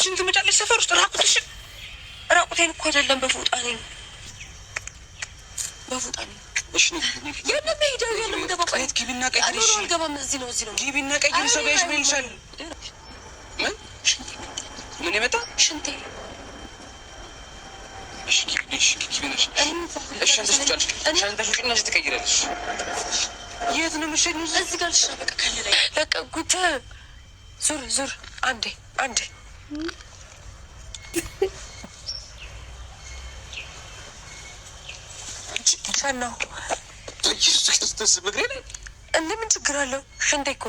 ራቁትሽን ትመጫለሽ ሰፈር ውስጥ ራቁትሽን። ራቁቴን እኮ አይደለም በፎጣ ነኝ በፎጣ ነኝ። እሺ ነው ያንን ሄደው ያንን ደባባ አይት ግቢና ቀይርሽ። አልገባም። እዚህ ነው ግቢና ቀይር። ሰው ጋይሽ ምን ይልሻል? ምን ይመጣ ሽንቴ። እሺ ግቢሽ ግቢነሽ። እሺ አንተሽ ጫልሽ ትቀይራለሽ። የት ነው የምትሸኙ? እዚህ ጋር ልሽ በቃ ከለላይ ለቀቁት። ዙር አንዴ ሸናው ኢየሱስ ምግሬ ላይ እንደምን ችግር አለው? ሽንቴ እኮ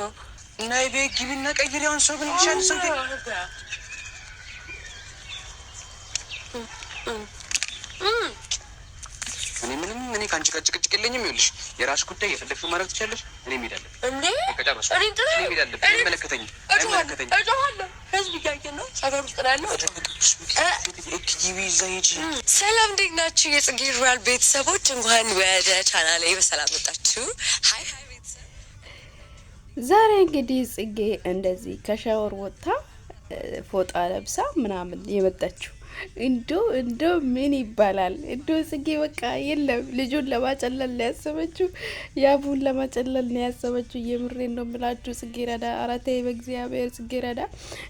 እና ቤት ግቢና ቀይር። ያውን ሰው ምን ይሻል? ሰው እኔ ከአንቺ ጋር ጭቅጭቅ የለኝም። ይኸውልሽ የራስሽ ጉዳይ የፈለግሽው ማድረግ ትችያለሽ። እኔ እሄዳለሁ እንዴ ከጨረሱ አይመለከተኝም። ህዝብ እያየን ነው። ሰፈር ውስጥ ነው ያለው። ሰላም እንዴት ናችሁ? የጽጌ ሮያል ቤተሰቦች እንኳን ወደ ቻናሌ በሰላም መጣችሁ። ሀይ ቤተሰብ። ዛሬ እንግዲህ ጽጌ እንደዚህ ከሻወር ወጥታ ፎጣ ለብሳ ምናምን የመጣችው እንዶ ምን ይባላል? እንዶ ጽጌ በቃ የለም ልጁን ለማጨለል ነው ያሰበችው፣ ያቡን ለማጨለል ነው ያሰበችው። የምሬ ነው የምላችሁ ጽጌረዳ፣ አራቴ በእግዚአብሔር ጽጌረዳ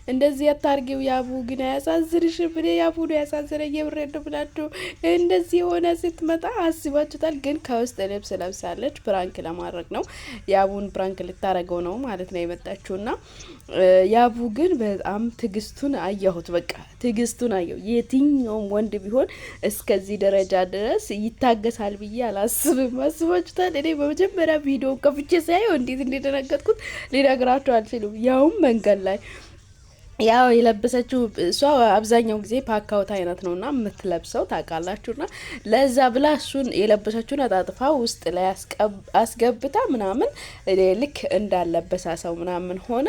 እንደዚህ አታርጊው። ያቡ ግን አያሳዝንሽም? እኔ ያቡ ነው ያሳዝነኝ። የምሬ ነው የምላችሁ። እንደዚህ የሆነ ስትመጣ አስባችሁታል? ግን ከውስጥ ልብስ ለብሳለች። ፕራንክ ለማድረግ ነው፣ ያቡን ፕራንክ ልታረገው ነው ማለት ነው የመጣችውና ያቡ ግን በጣም ትግስቱን አየሁት። በቃ ትግስቱን አየሁ። የትኛውም ወንድ ቢሆን እስከዚህ ደረጃ ድረስ ይታገሳል ብዬ አላስብም። አስባችሁታል? እኔ በመጀመሪያ ቪዲዮ ከፍቼ ሳየው እንዴት እንደደነገጥኩት ሊነግራችሁ አልችልም። ያውም መንገድ ላይ ያው የለበሰችው እሷ አብዛኛው ጊዜ ፓካውት አይነት ነውና የምትለብሰው ታውቃላችሁና ለዛ ብላ እሱን የለበሰችውን አጣጥፋ ውስጥ ላይ አስገብታ ምናምን ልክ እንዳለበሳ ሰው ምናምን ሆነ።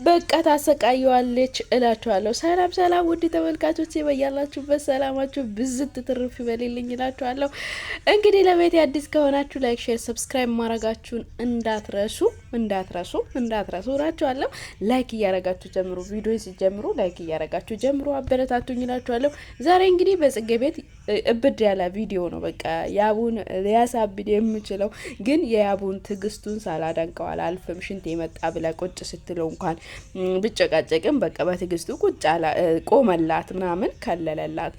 በቃ ታሰቃየዋለች እላችኋለሁ። ሰላም ውድ ተመልካቾች በያላችሁበት ሰላማችሁ ብዝት ትርፍ ይበልልኝ እላችኋለሁ። እንግዲህ ለቤት አዲስ ከሆናችሁ ላይክ፣ ሼር፣ ሰብስክራይብ ማድረጋችሁን እንዳትረሱ እላችኋለሁ። ላይክ እያረጋችሁ ጀምሩ። ቪዲዮ ጀምሩ ላይክ እያረጋችሁ ጀምሩ። አበረታቱኝ እላችኋለሁ። ዛሬ እንግዲህ በጽጌ ቤት እብድ ያለ ቪዲዮ ነው። በቃ ያቡን ሊያሳብድ የምችለው ግን የያቡን ትግስቱን ሳላደንቀው አላልፍም። ሽንት የመጣ ብላ ቁጭ ስትለው እንኳን ብጨቃጨቅም በቃ በትግስቱ ቁጭ ቆመላት ምናምን ከለለላት።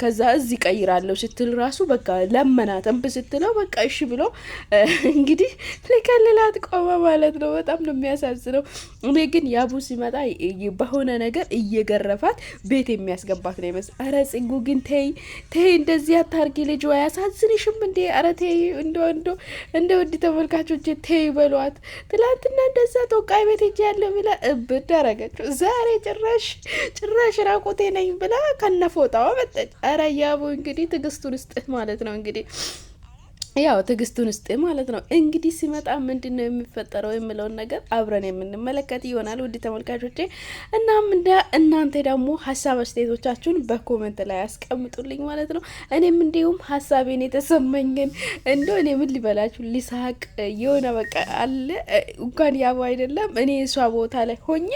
ከዛ እዚህ ቀይራለሁ ስትል ራሱ በቃ ለመናት። እንብ ስትለው በቃ እሺ ብሎ እንግዲህ ሊከልላት ቆመ ማለት ነው። በጣም ነው የሚያሳዝነው። እኔ ግን ያቡ ሲመጣ በሆነ ነገር እየገረፋት ቤት የሚያስገባት ነው ይመስል። አረ ጽጉ ግን ተይ እንደዚህ አታርጊ። ልጅ አያሳዝንሽም እንዴ? አረ ተይ እንደ ውድ ተመልካቾች ተይ በሏት። ትላንትና እንደዛ ተወቃይ ቤት ሄጄ ያለ ብላ እብድ አረገችው። ዛሬ ጭራሽ ራቁቴ ነኝ ብላ ከነፎጣዋ መጣች። አረ ያቡ እንግዲህ ትግስቱን ስጥህ ማለት ነው እንግዲህ ያው ትግስቱን ውስጥ ማለት ነው እንግዲህ ሲመጣ ምንድነው የሚፈጠረው የሚለውን ነገር አብረን የምንመለከት ይሆናል ውድ ተመልካቾቼ። እናም እናንተ ደግሞ ሀሳብ አስተያየቶቻችሁን በኮሜንት ላይ አስቀምጡልኝ ማለት ነው። እኔም እንዲሁም ሀሳቤን የተሰማኝን እንደው እኔ ምን ሊበላችሁ ሊሳቅ የሆነ በቃ አለ እንኳን ያቡ አይደለም እኔ እሷ ቦታ ላይ ሆኜ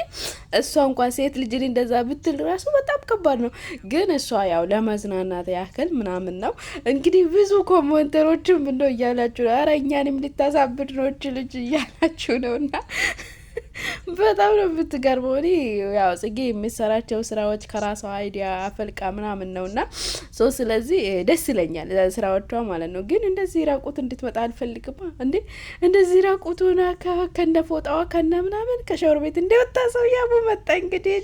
እሷ እንኳን ሴት ልጅን እንደዛ ብትል ራሱ በጣም ከባድ ነው። ግን እሷ ያው ለመዝናናት ያክል ምናምን ነው እንግዲህ ብዙ ኮሜንተሮችም እንደው እያላችሁ ነው። ኧረ እኛንም ልታሳብድ ነው እች ልጅ እያላችሁ ነውና በጣም ነው የምትገርመው። እኔ ያው ጽጌ የሚሰራቸው ስራዎች ከራሷ አይዲያ አፈልቃ ምናምን ነውና ስለዚህ ደስ ይለኛል ስራዎቿ ማለት ነው። ግን እንደዚህ ራቁት እንድትመጣ አልፈልግማ እንዴ! እንደዚህ ራቁቱና ከነ ፎጣዋ ከነ ምናምን ከሻወር ቤት እንደወጣ ሰው ያቡ መጣ። እንግዲህ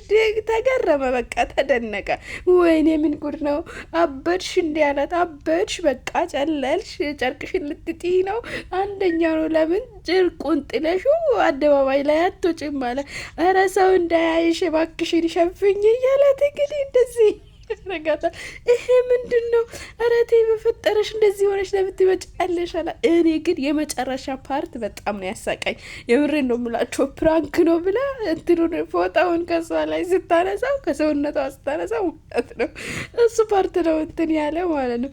ተገረመ፣ በቃ ተደነቀ። ወይኔ ምን ጉድ ነው! አበድሽ እንዴ አላት። አበድሽ በቃ ጨለልሽ፣ ጨርቅሽን ልትጥይ ነው። አንደኛው ነው ለምን ጨርቁን ጥለሹ አደባባይ ላይ አትወጪም ማለት። ኧረ ሰው እንዳያይሽ እባክሽን ሸፍኝ እያላት እንግዲህ እንደዚህ ረጋታ ይሄ ምንድነው? ኧረ ተይ በፈጠረሽ እንደዚህ ሆነሽ ለምትመጫለሽ አላ። እኔ ግን የመጨረሻ ፓርት በጣም ነው ያሳቀኝ። የምሬን ነው የምላቸው። ፕራንክ ነው ብላ እንትኑን ፎጣውን ከሷ ላይ ስታነሳው ከሰውነቷ ስታነሳው ማለት ነው እሱ ፓርት ነው እንትን ያለ ማለት ነው።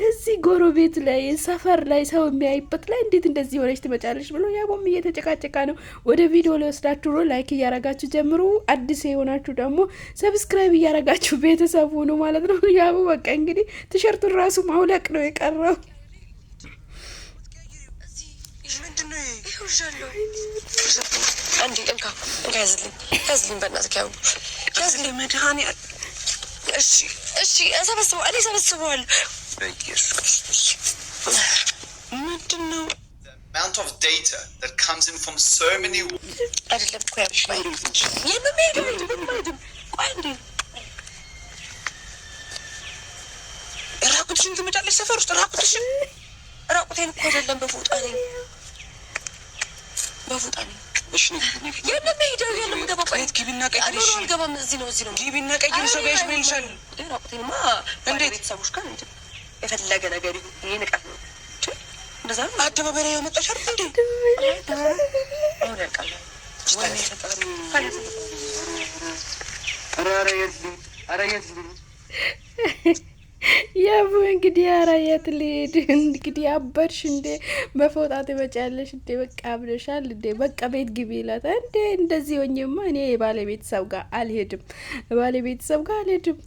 እዚህ ጎረቤት ላይ ሰፈር ላይ ሰው የሚያይበት ላይ እንዴት እንደዚህ ሆነሽ ትመጫለሽ ብሎ ያቦም እየተጨቃጨቃ ነው። ወደ ቪዲዮ ሊወስዳችሁ ነው። ላይክ እያረጋችሁ ጀምሩ። አዲስ የሆናችሁ ደግሞ ሰብስክራይብ እያረጋችሁ ቤተሰቡ ነው ማለት ነው። ያው በቃ እንግዲህ ቲሸርቱን ራሱ ማውለቅ ነው የቀረው። ያዝልኝ በእናትህ ያዝልኝ መድኃኒዓለም። እሺ እሰበስበዋለሁ። ምንድን ነው amount of data that comes in from so many አይደለም እኮ ያብሽ ራቁትሽን ትመጫለሽ ሰፈር ውስጥ ራቁቴን እኮ አይደለም በፎጣ ነኝ። እሺ የለም ሄደው የለም ገባበት ግቢና ቀይርሽ አልገባም። እዚህ ነው ግቢና ቀይር ሰው ጋይሽ ምን ይልሻል? ራቁቴንማ እንዴት ቤተሰቦች ጋር የፈለገ ነገር ይሄ ንቀት ነው። እንደዛ አደባባይ ላይ ያመጣሽ አይደል እንዴ? አሁን ያልቃል። ኧረ የት ያቡ እንግዲህ ኧረ የት ልሂድ እንግዲህ አበድሽ እንዴ? በፎጣ ትመጫለሽ እንዴ? በቃ አብደሻል እንዴ? በቃ ቤት ግቢ ይላታ እንዴ? እንደዚህ ሆኜማ እኔ የባለቤተሰብ ጋር አልሄድም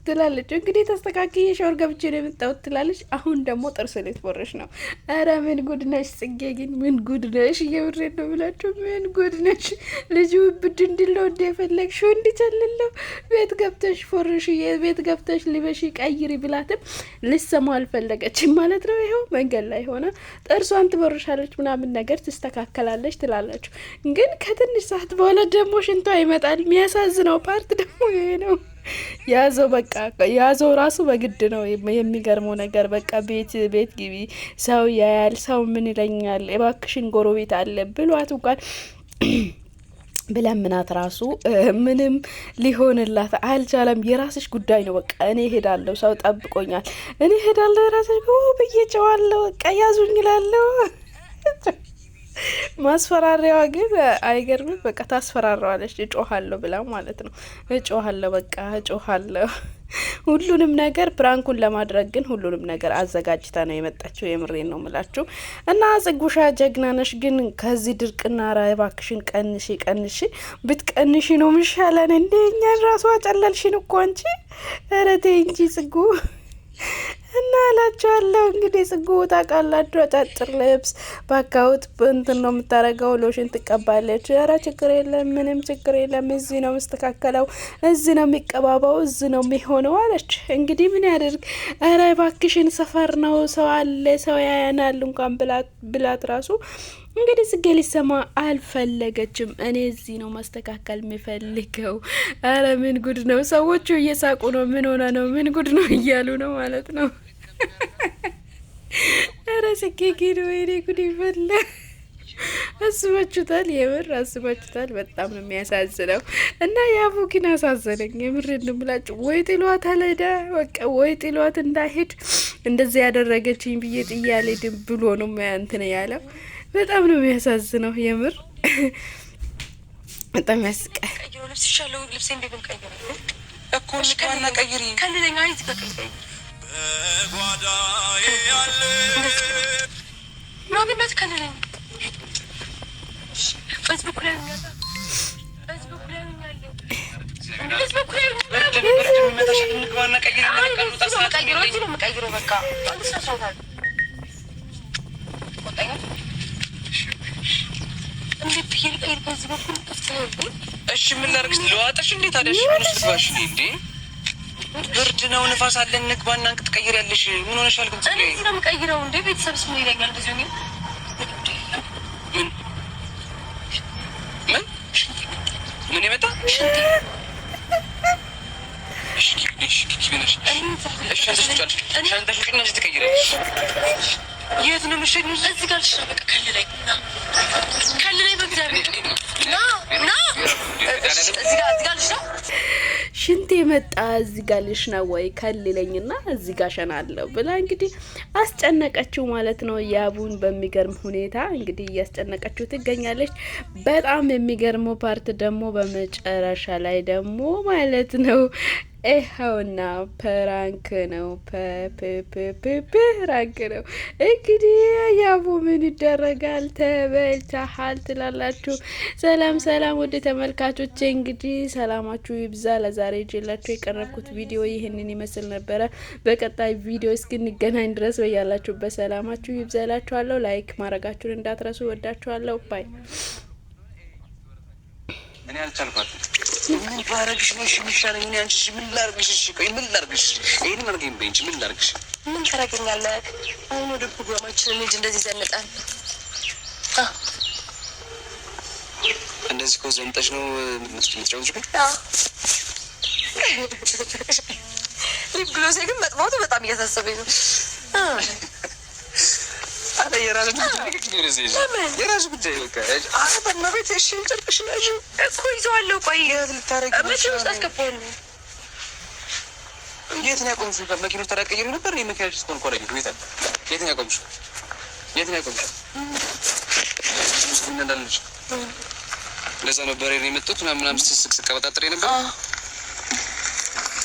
ትላለች። እንግዲህ ተስተካክዬ ሻወር ገብቼ ነው የመጣሁት ትላለች። አሁን ደግሞ ጥርስ ልትቦርሽ ነው። ኧረ ምን ጉድ ነሽ ጽጌ ግን ምን ጉድ ነሽ? እየምሬን ነው ብላችሁ ምን ጉድ ነሽ? ልጁ ብድ እንዲለው እንደ የፈለግሽው እንዲቸልለው ቤት ገብተሽ ፎርሽ፣ ቤት ገብተሽ ልበሽ ቀይሪ ብላትም ልሰማ አልፈለገችም ማለት ነው። ይኸው መንገድ ላይ ሆነ ጥርሷን ትቦርሻለች ምናምን ነገር ትስተካከላለች ትላላችሁ። ግን ከትንሽ ሰዓት በኋላ ደግሞ ሽንቷ ይመጣል። የሚያሳዝነው ፓርት ደግሞ ይሄ ነው። ያዘው በቃ ያዘው ራሱ በግድ ነው። የሚገርመው ነገር በቃ ቤት ግቢ፣ ሰው ያያል፣ ሰው ምን ይለኛል፣ እባክሽን ጎረቤት አለ ብሏት እንኳን ብለምናት ራሱ ምንም ሊሆንላት አልቻለም። የራስሽ ጉዳይ ነው በቃ እኔ ሄዳለሁ፣ ሰው ጠብቆኛል፣ እኔ ሄዳለሁ፣ የራስሽ ብዬ ጨዋለሁ፣ በቃ ያዙኝ እላለሁ። ማስፈራሪያዋ ግን አይገርምም? በቃ ታስፈራራዋለች። እጮሃለሁ ብላ ማለት ነው። እጮሃለሁ ሁሉንም ነገር ፕራንኩን ለማድረግ ግን ሁሉንም ነገር አዘጋጅታ ነው የመጣችው። የምሬን ነው ምላችሁ። እና ጽጉሻ ጀግና ነሽ። ግን ከዚህ ድርቅና እባክሽን ቀንሺ ብትቀንሺ ነው ምሻለን እንዴ? እኛን ራሷ ጨለልሽን እኮ አንቺ። ኧረ ተይ እንጂ ጽጉ እና እላችኋለሁ። እንግዲህ ጽጉ ታውቃላችሁ፣ አጫጭር ልብስ ባካውት እንትን ነው የምታረገው፣ ሎሽን ትቀባለች። ኧረ ችግር የለም ምንም ችግር የለም፣ እዚህ ነው የምስተካከለው፣ እዚህ ነው የሚቀባባው፣ እዚህ ነው የሚሆነው አለች። እንግዲህ ምን ያደርግ። ኧረ እባክሽን ሰፈር ነው ሰው አለ ሰው ያያናል እንኳን ብላት ራሱ እንግዲህ ጽጌ ሊሰማ አልፈለገችም። እኔ እዚህ ነው ማስተካከል የሚፈልገው። አረ ምን ጉድ ነው! ሰዎቹ እየሳቁ ነው። ምን ሆነ ነው? ምን ጉድ ነው እያሉ ነው ማለት ነው። አረ ጽጌ ግን ወይኔ ጉድ ይፈላ። አስባችሁታል? የምር አስባችሁታል? በጣም ነው የሚያሳዝነው። እና ያቡ ግን አሳዘነኝ። የምር እንምላችሁ ወይ ጥሏት አለዳ በቃ ወይ ጥሏት እንዳሄድ እንደዚህ ያደረገችኝ ብዬ ጥያሌ ድም ብሎ ነው እንትን ያለው። በጣም ነው የሚያሳዝነው። የምር በጣም ያስቃል። ቀይሮ ልብስ ይሻለው ልብስ እንደምን ቀይሮ እኮ ንቃና ቀይሪ ከለኛ አይት ከቀይሪ በጓዳዬ ያለ ነው ግን ከለኛ ፌስቡክ ላይ ነው እሺ ምን ላድርግሽ? ልዋጥሽ እንዴት አደሽ? ንስባሽ እንዴ ብርድ ነው፣ ንፋስ አለ። ንግባና እንቅጥ ቀይር ያለሽ ምን ሆነሻል? ግን እኔ እዚህ ነው የምቀይረው እንዴ? ቤተሰብስ ምን ይለኛል? እንደዚህ ነው ምን ይመጣ ሽንቴ የት ነው ምሽት? እዚህ ጋር ልሽ በቃ ከልላይ በእግዚአብሔር ና እዚህ ጋር ልሽ ሽንት የመጣ እዚህ ጋር ልሽና ወይ ከልለኝና እዚህ ጋር ሸናለሁ ብላ እንግዲህ አስጨነቀችው ማለት ነው። ያቡን በሚገርም ሁኔታ እንግዲህ እያስጨነቀችው ትገኛለች። በጣም የሚገርመው ፓርት ደግሞ በመጨረሻ ላይ ደግሞ ማለት ነው ይኸውና ፕራንክ ነው። ፕራንክ ነው እንግዲህ ያቡ ምን ይደረጋል፣ ተበልተሃል ትላላችሁ። ሰላም ሰላም ወደ ተመልካቾቼ እንግዲህ ሰላማችሁ ይብዛ። ለዛሬ ይዤላችሁ የቀረብኩት ቪዲዮ ይህንን ይመስል ነበረ። በቀጣይ ቪዲዮ እስክንገናኝ ድረስ በያላችሁበት ሰላማችሁ ይብዛላችኋለሁ። ላይክ ማድረጋችሁን እንዳትረሱ። ወዳችኋለሁ። ባይ እኔ አልቻልኳትም። ምን ባረግሽ ነው እሺ የሚሻለኝ? እኔ አንቺ ምን ላርግሽ? እሺ ቆይ ምን ላርግሽ? ይሄን ማርገኝ በእንጂ ምን ላርግሽ? ምን ታረገኛለህ? አሁን ወደ ፕሮግራማችን ልጅ እንደዚህ ዘንጣል። እንደዚህ እኮ ዘንጠሽ ነው የምትጫወቺው? ሊፕ ግሎሴ ግን መጥፋቱ በጣም እያሳሰበኝ ነው። አረ የራስህ ጉዳይ በቃ። አረ በእናትህ እሺ ጨርቅሽ ነው እኮ ይዘዋለሁ። ቆይ ልታረጊ መቼም ውስጥ አስገባዋለሁ። የት ነው ያቆምሽው? መኪኖች ተዳቀየሩ ነበር። እኔ መኪናሽ ውስጥ ኮንኮራ ቤት አለ። የት ነው ያቆምሽው? የት ነው ያቆምሽው? ውስጥ እንዳለች ለዛ ነው በሬ ነው የመጡት ምናምን ስቅስቅ ቀበጣጥሬ ነበር።